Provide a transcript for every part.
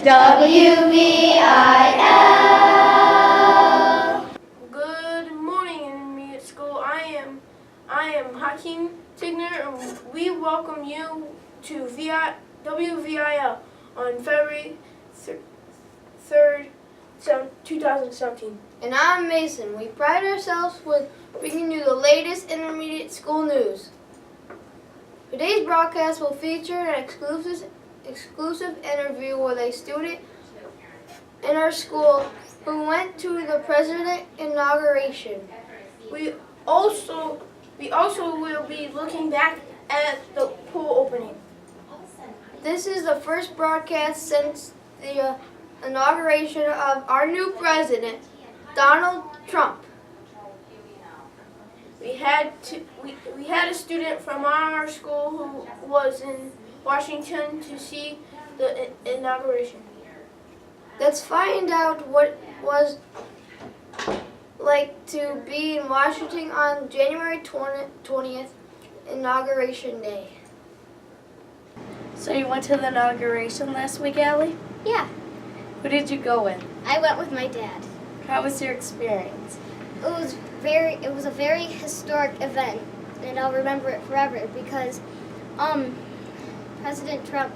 WVIL. Good morning, intermediate school. I am Hakeem Tigner, and we welcome you to WVIL on February 3rd, 2017. And I'm Mason. We pride ourselves with bringing you the latest intermediate school news. Today's broadcast will feature an exclusive interview with a student in our school who went to the president inauguration. We also will be looking back at the pool opening. This is the first broadcast since the inauguration of our new president, Donald Trump. We had a student from our school who was in Washington to see the inauguration. Let's find out what it was like to be in Washington on January 20th, Inauguration Day. So you went to the inauguration last week, Allie? Yeah, Who did you go with? I went with my dad. How was your experience? It was a very historic event, and I'll remember it forever because President Trump,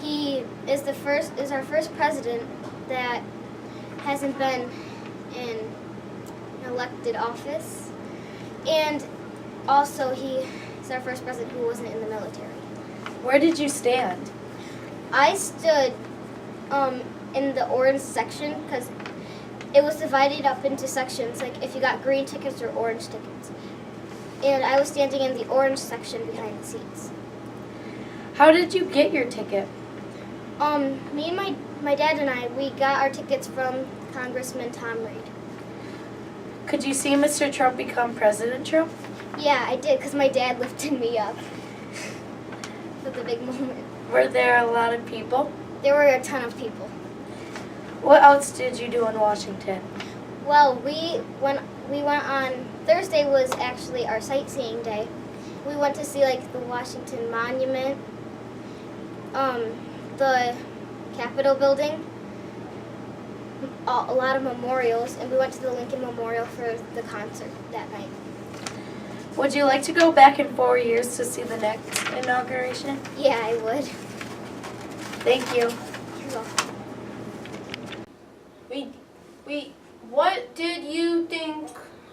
he is our first president that hasn't been in an elected office, and also he is our first president who wasn't in the military. Where did you stand? I stood in the orange section because it was divided up into sections, like if you got green tickets or orange tickets. And I was standing in the orange section behind the seats. How did you get your ticket? Me and my dad and I, we got our tickets from Congressman Tom Reed. Could you see Mr. Trump become President Trump? Yeah, I did, because my dad lifted me up for the big moment. Were there a lot of people? There were a ton of people. What else did you do in Washington? Well, we went on, Thursday was actually our sightseeing day. We went to see like the Washington Monument, the Capitol building, a lot of memorials, and we went to the Lincoln Memorial for the concert that night. Would you like to go back in 4 years to see the next inauguration? Yeah, I would. Thank you. You're welcome. What did you think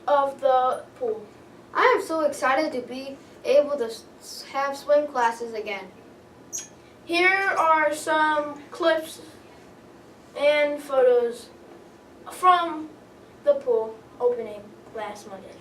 of the pool? I am so excited to be able to have swim classes again. Here are some clips and photos from the pool opening last Monday.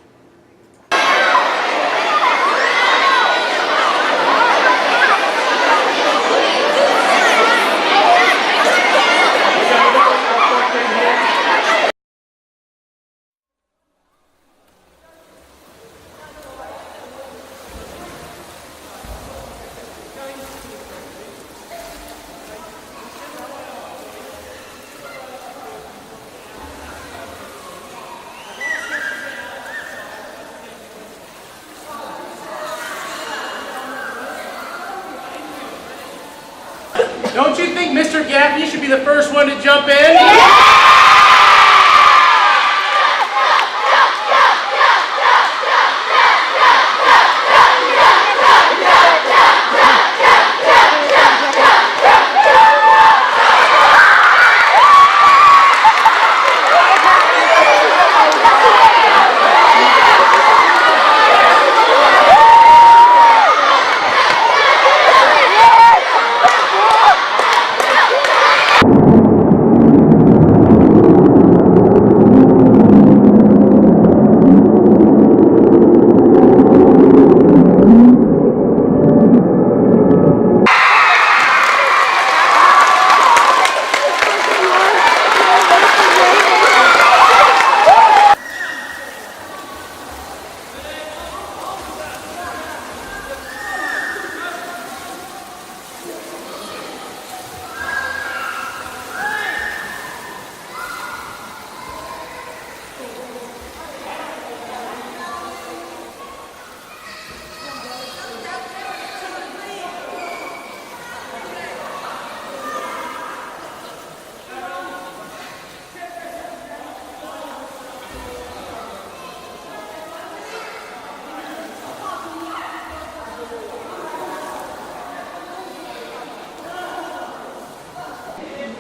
Don't you think Mr. Gaffney should be the first one to jump in?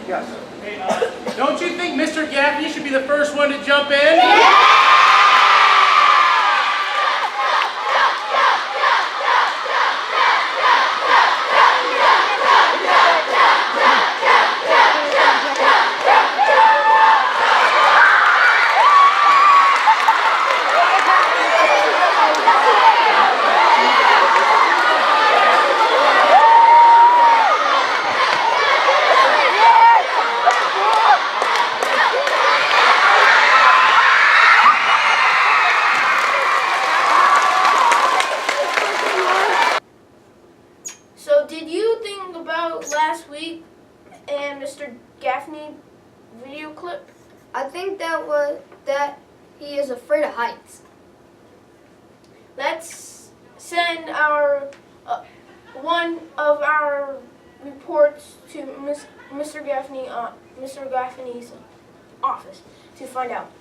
Yes. Don't you think Mr. Gaffney should be the first one to jump in? So did you think about last week and Mr. Gaffney video clip? I think that he is afraid of heights. Let's send our one of our reports to Mr. Gaffney's office to find out.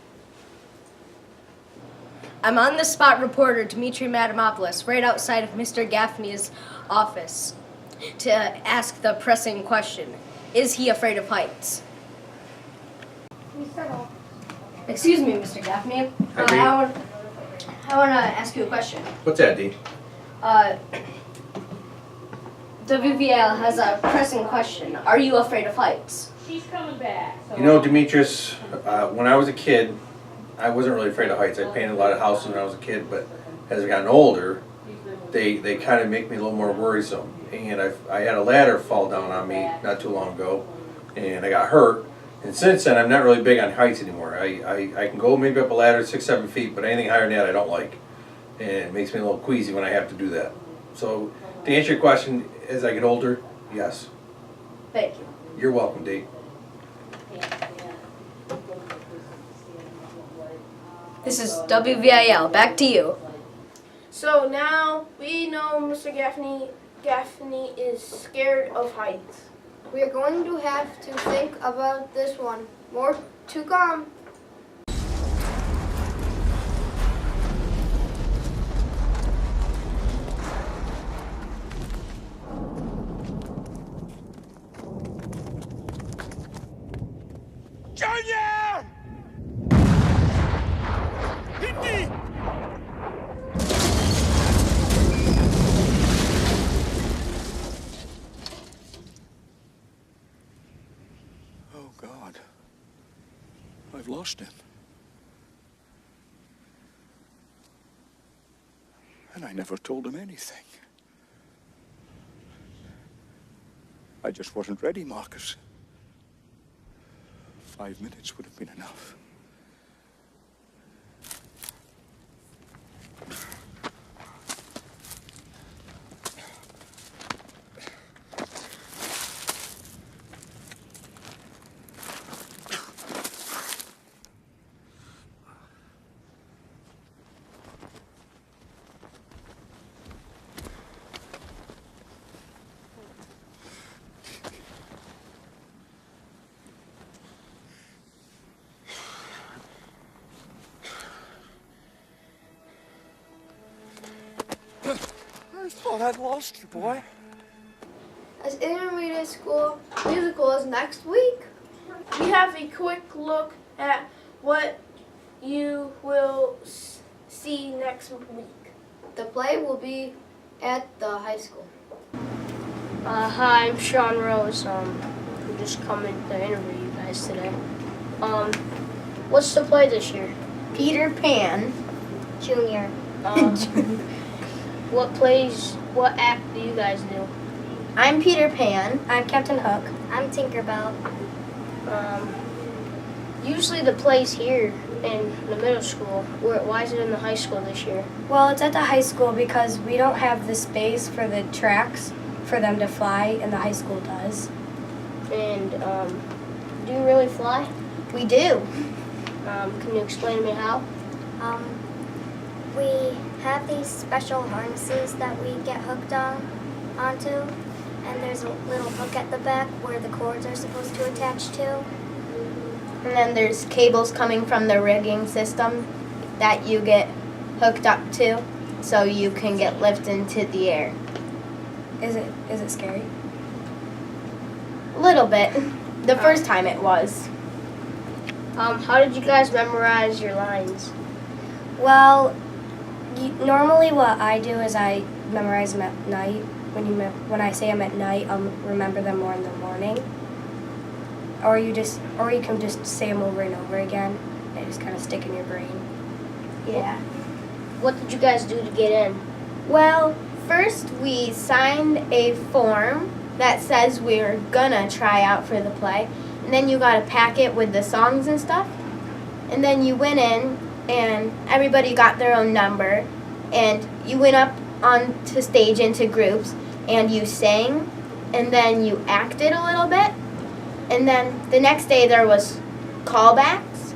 I'm on the spot reporter, Dimitri Madamopoulos, right outside of Mr. Gaffney's office to ask the pressing question. Is he afraid of heights? Excuse me, Mr. Gaffney. I want to ask you a question. What's that, D? WVIL has a pressing question. Are you afraid of heights? She's coming back. So You know, Demetrius, when I was a kid, I wasn't really afraid of heights. I painted a lot of houses when I was a kid, but as I gotten older, they kind of make me a little more worrisome. And I had a ladder fall down on me not too long ago, and I got hurt. And since then, I'm not really big on heights anymore. I can go maybe up a ladder 6-7 feet, but anything higher than that I don't like. And it makes me a little queasy when I have to do that. So to answer your question, as I get older, yes. Thank you. You're welcome, D. This is WVIL. Back to you. So now we know Mr. Gaffney is scared of heights. We are going to have to think about this one. More to come. Junior! Hindi! Oh, God. I've lost him. And I never told him anything. I just wasn't ready, Marcus. 5 minutes would have been enough. I thought I'd lost you, boy. As intermediate school musical is next week. We have a quick look at what you will see next week. The play will be at the high school. Hi, I'm Sean Rose. I'm just coming to interview you guys today. What's the play this year? Peter Pan. Junior. What act do you guys do? I'm Peter Pan. I'm Captain Hook. I'm Tinkerbell. Usually the play's here in the middle school. Why is it in the high school this year? Well, it's at the high school because we don't have the space for the tracks for them to fly, and the high school does. And do you really fly? We do. Can you explain to me how? We have these special harnesses that we get hooked onto, and there's a little hook at the back where the cords are supposed to attach to. And then there's cables coming from the rigging system that you get hooked up to so you can get lifted into the air. Is it scary? A little bit. The first time it was. How did you guys memorize your lines? Well, normally what I do is I memorize them at night. When I say them at night, I'll remember them more in the morning. Or you can just say them over and over again. They just kind of stick in your brain. Yeah. What did you guys do to get in? Well, first we signed a form that says we're gonna try out for the play. And then you got a packet with the songs and stuff. And then you went in and everybody got their own number. And you went up onto stage into groups and you sang. And then you acted a little bit. And then the next day there was callbacks.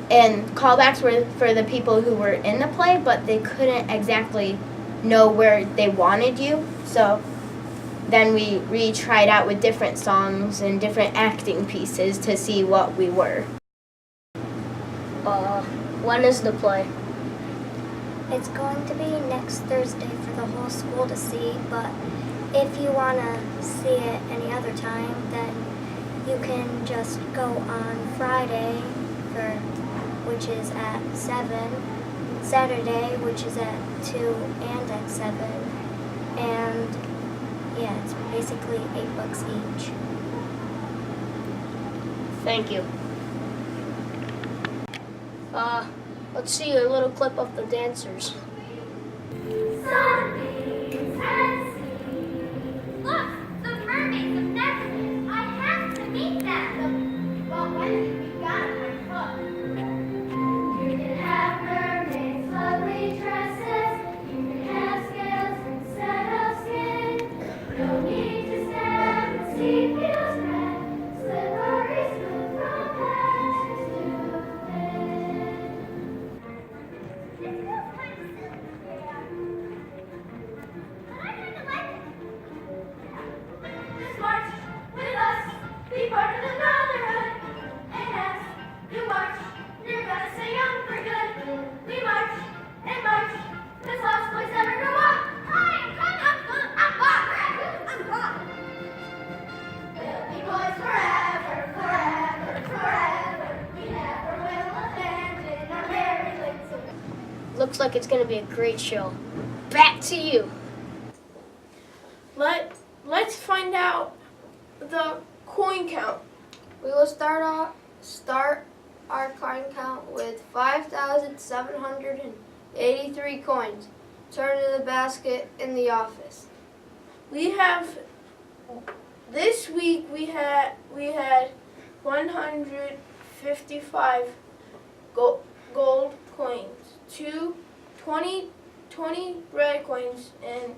And callbacks were for the people who were in the play, but they couldn't exactly know where they wanted you. So then we tried out with different songs and different acting pieces to see what we were. When is the play? It's going to be next Thursday for the whole school to see, but if you want to see it any other time, then you can just go on Friday, which is at 7, Saturday, which is at 2 and at 7, and yeah, it's basically $8 each. Thank you. Let's see a little clip of the dancers. Sunbeams and sea. Look, the mermaids of Nexus. I have to meet them. Well, Wendy, we gotta find fun. You can have mermaids' lovely dresses. You can have scales instead of skin. No need to stand and see fields red. Slippery smooth from head to fin. It feels kind of silly. But I kind of like it. Just march with us, be part of the brotherhood. And as you march, you're gonna stay young for good. We march and march, this lost boys never grow up. I'm gone. We'll be boys forever, forever, forever. We never will abandon our merry little. Looks like it's going to be a great show. Back to you. Let's find out the coin count. We will start our coin count with 5,783 coins. Turn in the basket in the office. This week we had 155 gold coins, 20 red coins, and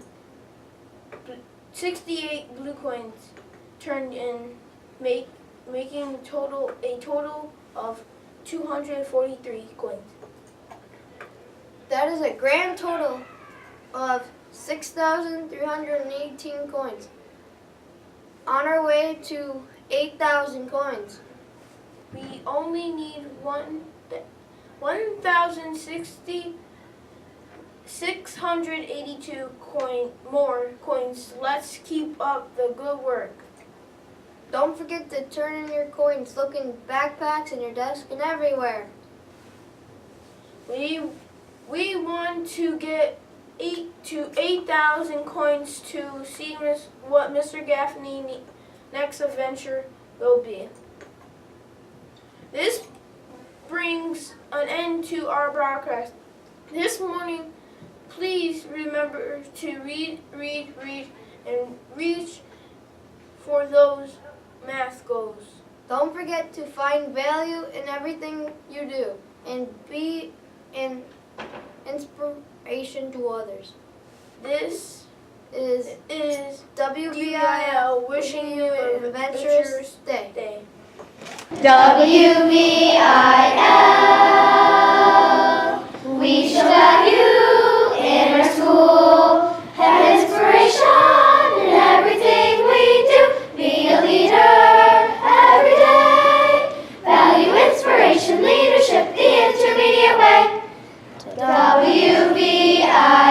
68 blue coins turned in, making a total of 243 coins. That is a grand total of 6,318 coins. On our way to 8,000 coins. We only need 1,682 more coins. Let's keep up the good work. Don't forget to turn in your coins. Look in backpacks, in your desk, and everywhere. We want to get 8,000 coins to see what Mr. Gaffney's next adventure will be. This brings an end to our broadcast. This morning, please remember to read, and reach for those math goals. Don't forget to find value in everything you do and be an inspiration to others. This is WVIL wishing you an adventurous day. WVIL, we show that you in our school have inspiration in everything we do. Be a leader every day. Value, inspiration, leadership, the intermediate way. WVIL.